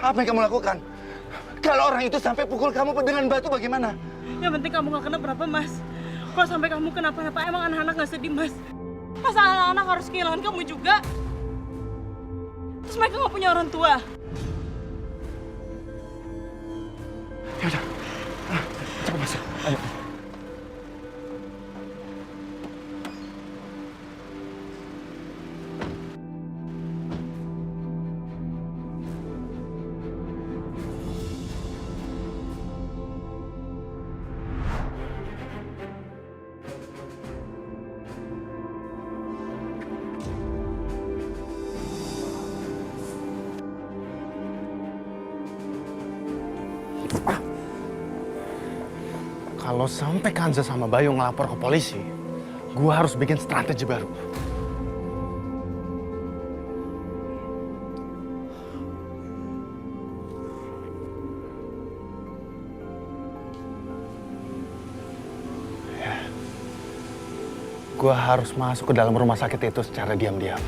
Apa yang kamu lakukan? Kalau orang itu sampai pukul kamu dengan batu bagaimana? Yang penting kamu gak kenapa-napa, Mas. Kalau sampai kamu kenapa-napa, emang anak-anak gak sedih, Mas? Masa anak-anak harus kehilangan kamu juga? Terus mereka gak punya orang tua? Ya udah, cepat masuk. Ayo. Kalau sampai Kanza sama Bayu ngelapor ke polisi, gua harus bikin strategi baru. Ya. Gua harus masuk ke dalam rumah sakit itu secara diam-diam.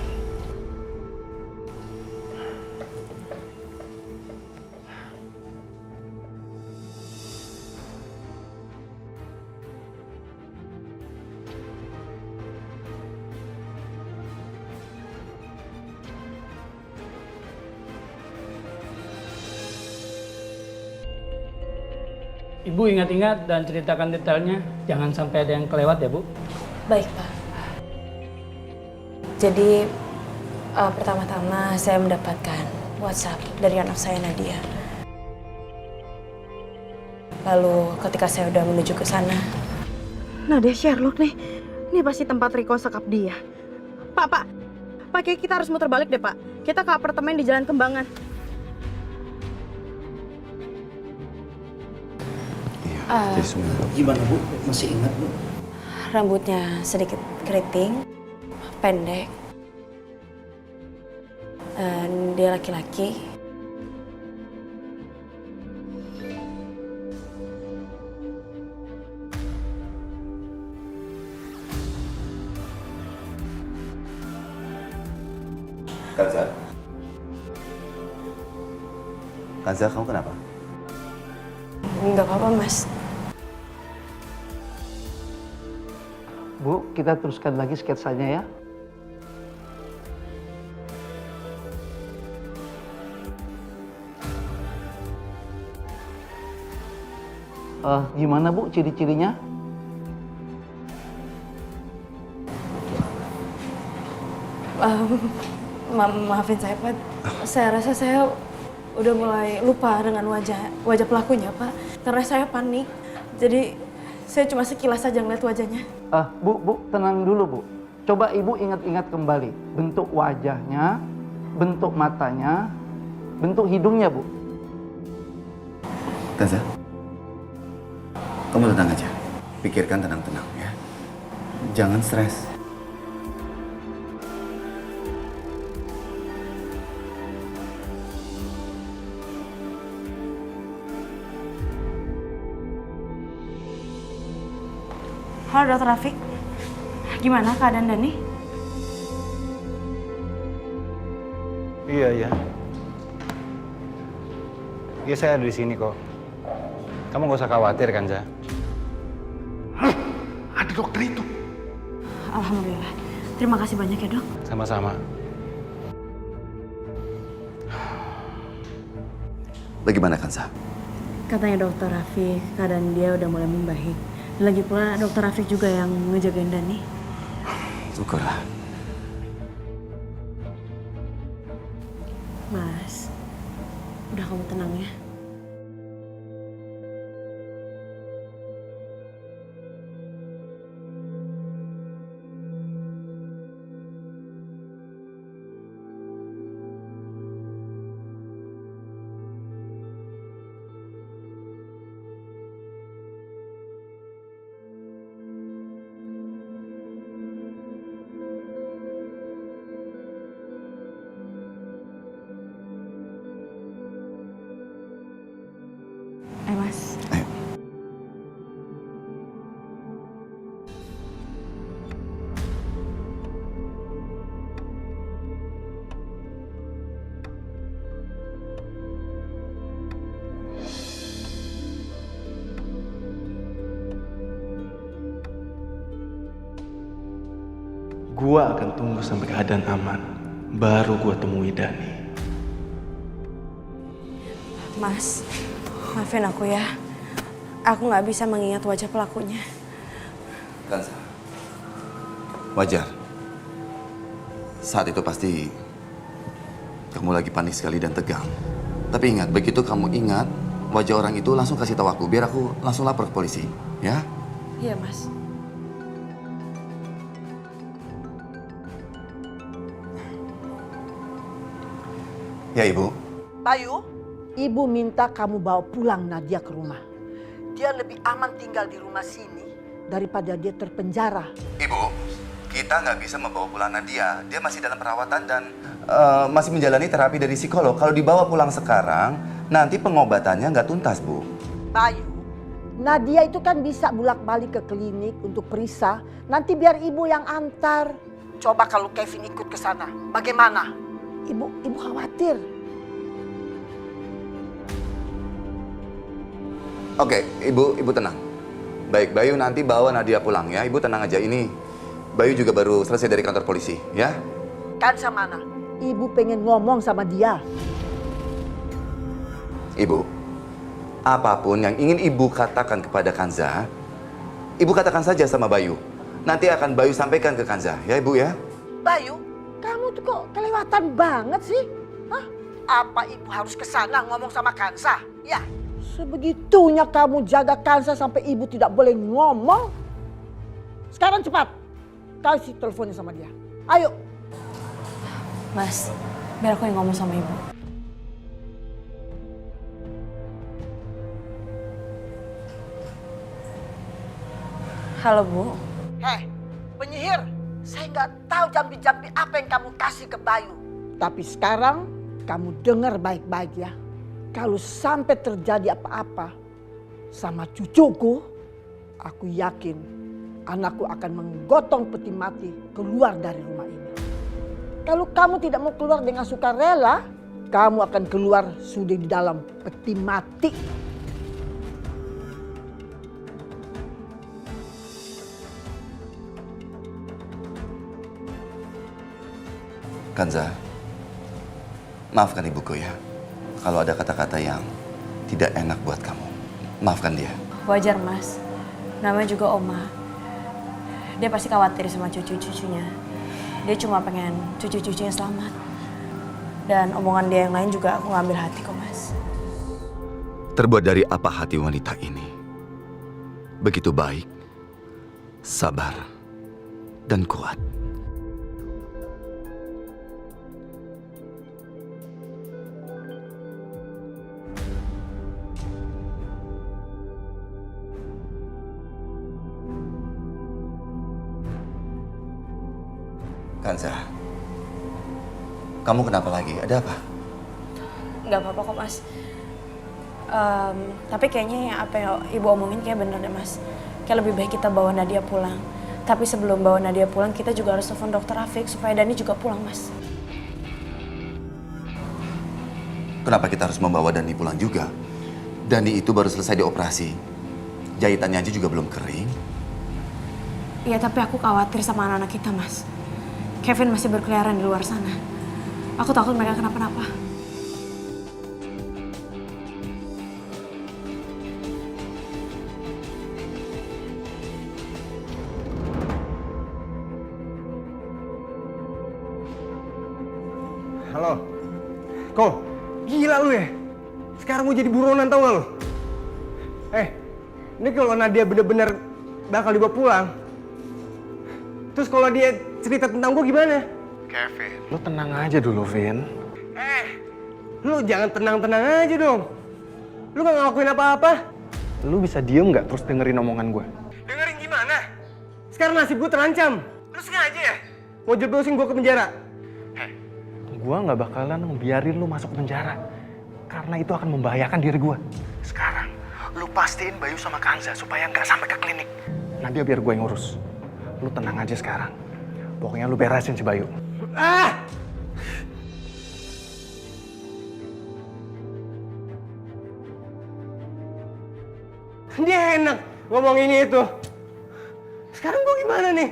Ibu ingat-ingat dan ceritakan detailnya, jangan sampai ada yang kelewat ya, Bu. Baik, Pak. Jadi, pertama-tama saya mendapatkan WhatsApp dari anak saya, Nadia. Lalu ketika saya udah menuju ke sana, Nadia Sherlock nih. Ini pasti tempat Riko sekap dia. Pak, kayak kita harus muter balik deh, Pak. Kita ke apartemen di Jalan Kembangan. Jadi semua. Gimana Bu? Masih ingat Bu? rambutnya sedikit keriting, pendek. Dan dia laki-laki. Kanza, kamu kenapa? Enggak apa-apa, Mas. Bu, kita teruskan lagi sketsanya ya. Gimana Bu ciri-cirinya? Maafin saya, Pak. Saya rasa saya udah mulai lupa dengan wajah pelakunya, Pak. Karena saya panik. Jadi saya cuma sekilas saja ngeliat wajahnya. Bu, tenang dulu Bu. Coba Ibu ingat-ingat kembali bentuk wajahnya, bentuk matanya, bentuk hidungnya Bu. Kanza, kamu tenang aja. Pikirkan tenang-tenang ya. Jangan stres. Halo, Dokter Rafiq. Gimana keadaan Dani? Iya. Iya, saya ada di sini kok. Kamu nggak usah khawatir, Kanza. Hah? Ada dokter itu? Alhamdulillah. Terima kasih banyak ya, Dok. Sama-sama. Bagaimana Kanza? Katanya Dokter Rafiq, keadaan dia udah mulai membaik. Lagi pula Dokter Rafiq juga yang ngejagain Dani. Syukurlah. Mas, udah kamu tenang ya. Gua akan tunggu sampai keadaan aman, baru gua temui Dani. Mas, maafin aku ya. Aku nggak bisa mengingat wajah pelakunya. Kanza, wajar. Saat itu pasti kamu lagi panik sekali dan tegang. Tapi ingat, begitu kamu ingat wajah orang itu, langsung kasih tahu aku, biar aku langsung lapor ke polisi, ya? Iya, Mas. Ya, Ibu. Bayu, Ibu minta kamu bawa pulang Nadia ke rumah. Dia lebih aman tinggal di rumah sini daripada dia terpenjara. Ibu, kita nggak bisa membawa pulang Nadia. Dia masih dalam perawatan dan masih menjalani terapi dari psikolog. Kalau dibawa pulang sekarang, nanti pengobatannya nggak tuntas, Bu. Bayu, Nadia itu kan bisa bolak-balik ke klinik untuk periksa. Nanti biar ibu yang antar. Coba kalau Kevin ikut ke sana, bagaimana? Ibu khawatir. Oke, Ibu tenang. Baik, Bayu nanti bawa Nadia pulang ya. Ibu tenang aja, ini Bayu juga baru selesai dari kantor polisi, ya? Kan sama mana? Ibu pengen ngomong sama dia. Ibu, apapun yang ingin Ibu katakan kepada Kanza, Ibu katakan saja sama Bayu. Nanti akan Bayu sampaikan ke Kanza, ya Ibu ya? Bayu, kamu tuh kok kelewatan banget sih? Hah? Apa ibu harus ke sana ngomong sama Kansa? Ya, sebegitunya kamu jaga Kansa sampai ibu tidak boleh ngomong. Sekarang cepat, kasih teleponnya sama dia. Ayo. Mas, biar aku yang ngomong sama ibu. Halo, Bu. Hei, penyihir, saya nggak tahu jampi-jampi apa yang kamu kasih ke Bayu. Tapi sekarang kamu dengar baik-baik ya. Kalau sampai terjadi apa-apa sama cucuku, aku yakin anakku akan menggotong peti mati keluar dari rumah ini. Kalau kamu tidak mau keluar dengan sukarela, kamu akan keluar sudah di dalam peti mati. Kanza, maafkan ibuku ya. Kalau ada kata-kata yang tidak enak buat kamu, maafkan dia. Wajar, Mas. Namanya juga Oma. Dia pasti khawatir sama cucu-cucunya. Dia cuma pengen cucu-cucunya selamat. Dan omongan dia yang lain juga aku ngambil hati kok, Mas. Terbuat dari apa hati wanita ini? Begitu baik, sabar, dan kuat. Kanza, kamu kenapa lagi? Ada apa? Nggak apa-apa kok, Mas. Tapi kayaknya yang apa yang ibu omongin kayak bener deh, Mas. Kayak lebih baik kita bawa Nadia pulang. Tapi sebelum bawa Nadia pulang, kita juga harus telepon dokter Rafiq supaya Dani juga pulang, Mas. Kenapa kita harus membawa Dani pulang juga? Dani itu baru selesai dioperasi. Jahitannya aja juga belum kering. Iya, tapi aku khawatir sama anak-anak kita, Mas. Kevin masih berkeliaran di luar sana. Aku takut mereka kenapa-napa. Halo, Ko, gila lu ya? Sekarang mau jadi buronan tau gak lu? Ini kalau Nadia bener-bener bakal dibawa pulang, terus kalau dia cerita tentang gue gimana? Kevin, lu tenang aja dulu, Vin. Lu jangan tenang-tenang aja dong. Lu gak ngelakuin apa-apa. Lu bisa diem nggak terus dengerin omongan gue? Dengerin gimana? Sekarang nasib gue terancam. Lu sengaja ya? Mau jeblosin gue ke penjara? Gue nggak bakalan ngebiarin lu masuk penjara. Karena itu akan membahayakan diri gue. Sekarang, lu pastiin Bayu sama Kanza supaya nggak sampai ke klinik. Nanti biar gue yang ngurus. Lu tenang aja sekarang. Pokoknya lu beresin si Bayu. Dia enak ngomong ini itu. Sekarang gue gimana nih?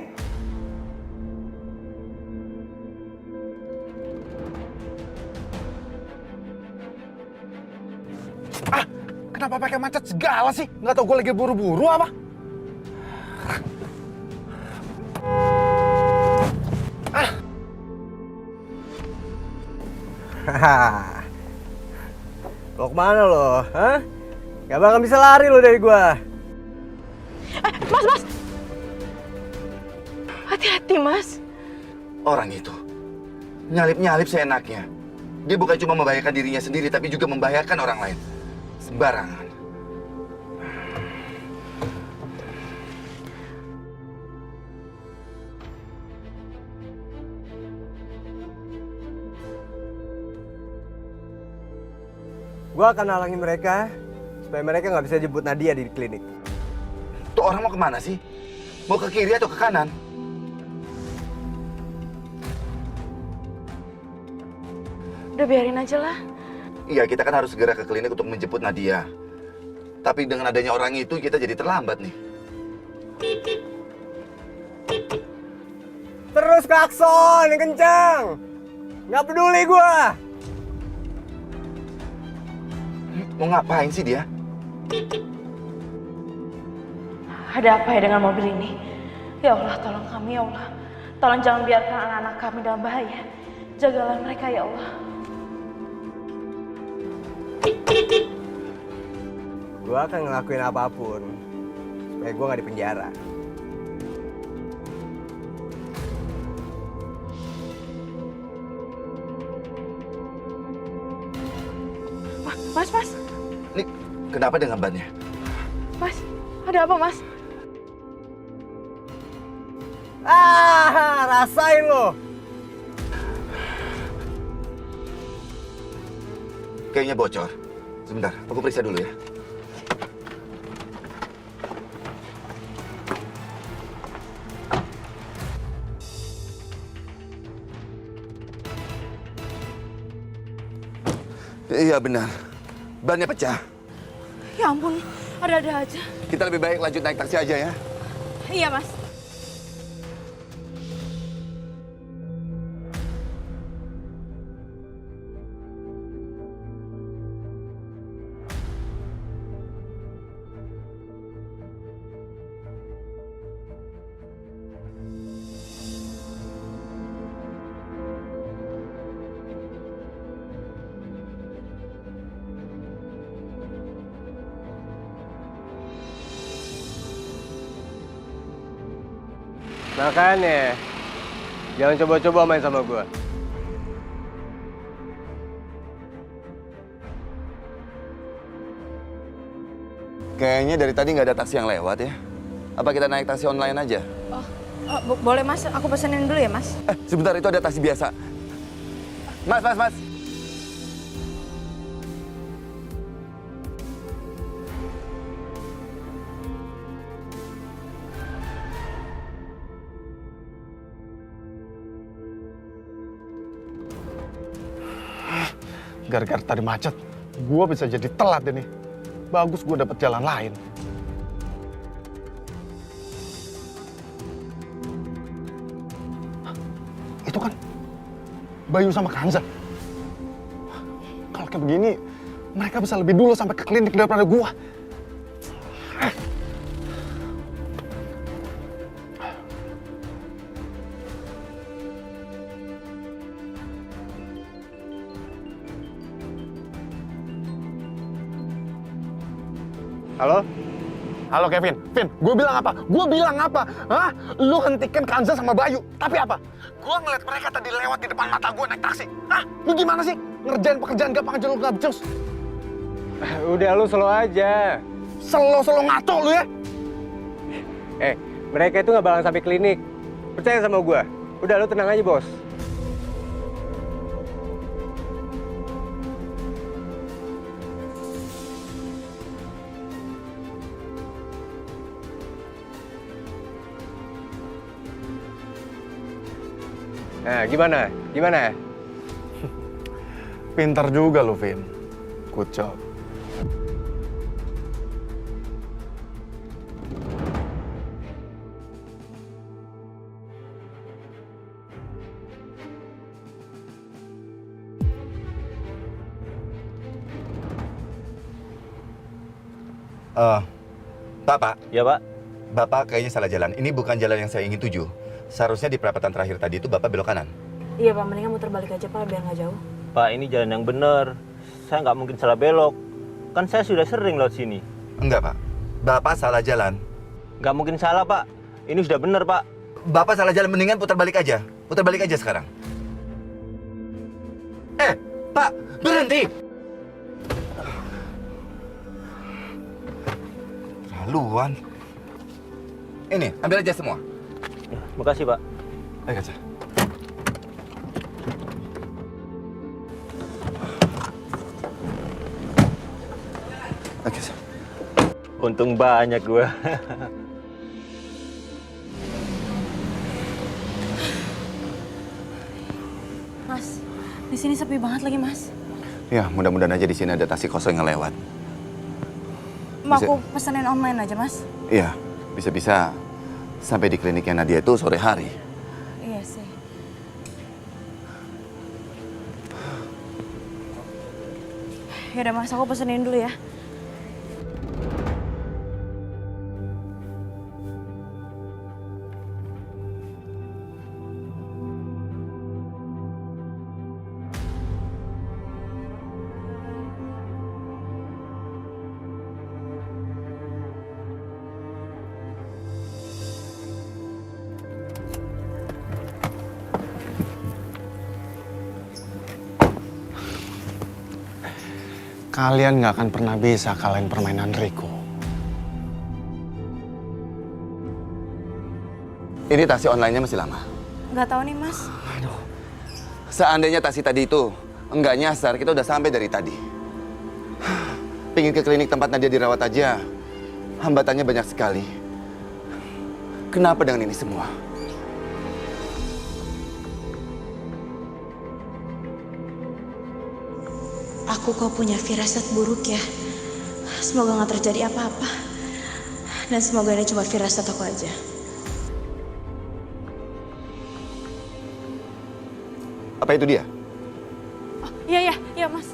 Kenapa pakai macet segala sih? Nggak tahu gue lagi buru-buru apa? Haha. Lo kemana lo? Hah? Gak bakal bisa lari lo dari gua. Mas! Hati-hati, Mas. Orang itu nyalip-nyalip seenaknya. Dia bukan cuma membahayakan dirinya sendiri, tapi juga membahayakan orang lain. Sembarangan. Gua akan halangi mereka supaya mereka nggak bisa jemput Nadia di klinik. Tuh orang mau kemana sih? Mau ke kiri atau ke kanan? Udah biarin aja lah. Iya, kita kan harus segera ke klinik untuk menjemput Nadia. Tapi dengan adanya orang itu, kita jadi terlambat nih. Terus klakson yang kencang. Nggak peduli gua. Mau ngapain sih dia? Ada apa ya dengan mobil ini? Ya Allah, tolong kami ya Allah. Tolong jangan biarkan anak-anak kami dalam bahaya. Jagalah mereka ya Allah. Gua akan ngelakuin apapun supaya gua nggak di penjara. Mas. Ini kenapa dengan bannya? Mas, ada apa, Mas? Rasain lo. Kayaknya bocor. Sebentar, aku periksa dulu ya. Iya benar, bannya pecah. Ya ampun, ada-ada aja. Kita lebih baik lanjut naik taksi aja ya. Iya, Mas. Makanya, jangan coba-coba main sama gua. Kayaknya dari tadi nggak ada taksi yang lewat ya. Apa kita naik taksi online aja? Boleh Mas, aku pesenin dulu ya Mas. Sebentar, itu ada taksi biasa. Mas. Gara-gara tadi macet, gue bisa jadi telat ini. Bagus gue dapet jalan lain. Itu kan Bayu sama Kanza. Kalau kayak begini, mereka bisa lebih dulu sampai ke klinik daripada gue. Halo? Halo Kevin, gue bilang apa? Hah? Lu hentikan Kanza sama Bayu, tapi apa? Gue ngeliat mereka tadi lewat di depan mata gue naik taksi. Hah? Lu gimana sih? Ngerjain pekerjaan gampang aja lu gak becus. Udah lu slow aja. Selo ngaco lu ya? Mereka itu nggak bakal sampai klinik. Percaya sama gua. Udah lu tenang aja, Bos. Nah, gimana? Pintar juga lu, Vin. Good job. Pak. Ya, Pak. Bapak kayaknya salah jalan. Ini bukan jalan yang saya ingin tuju. Seharusnya di perapatan terakhir tadi itu Bapak belok kanan. Iya Pak, mendingan muter balik aja Pak, biar nggak jauh. Pak, ini jalan yang benar. Saya nggak mungkin salah belok. Kan saya sudah sering lewat sini. Enggak, Pak. Bapak salah jalan. Nggak mungkin salah, Pak. Ini sudah benar, Pak. Bapak salah jalan, mendingan putar balik aja. Putar balik aja sekarang. Pak, berhenti! Terlaluan. Ini, ambil aja semua. Ya, makasih, Pak. Ayo, Kaca. Oke, Kaca. Untung banyak gua. Mas, di sini sepi banget lagi Mas. Ya, mudah-mudahan aja di sini ada taksi kosong yang lewat. Mau Bisa- aku pesenin online aja Mas? Iya, bisa-bisa sampai di kliniknya Nadia itu sore hari. Iya sih. Yaudah Mas, aku pesenin dulu ya. Kalian nggak akan pernah bisa kalahin permainan Rico. Ini taksi online-nya masih lama. Nggak tahu nih Mas. Seandainya taksi tadi itu enggak nyasar, kita udah sampai dari tadi. Pingin ke klinik tempat Nadia dirawat aja, hambatannya banyak sekali. Kenapa dengan ini semua? Aku kok punya firasat buruk ya. Semoga nggak terjadi apa-apa. Dan semoga ini cuma firasat aku aja. Apa itu dia? Iya, iya, iya Mas.